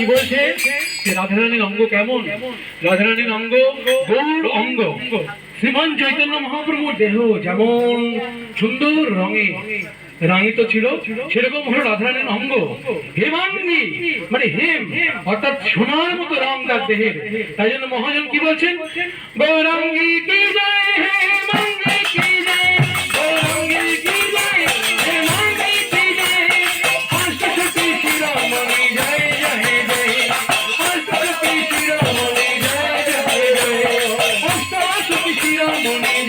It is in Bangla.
কি বলছে যে রাধারানীর অঙ্গ কেমন? রাধারানীর অঙ্গ গৌর অঙ্গ। শ্রীমান চৈতন্য মহাপ্রভুর দেহ যেমন সুন্দর রঙে রাঙিত ছিল, সেরকম হলো রাধারানীর অঙ্গ। হেমাঙ্গী মানে হেম, অর্থাৎ সোনার মতো রং তার দেহের। তাই জন্য মহাজন কি বলছেন, গৌরাঙ্গী কি জয় হে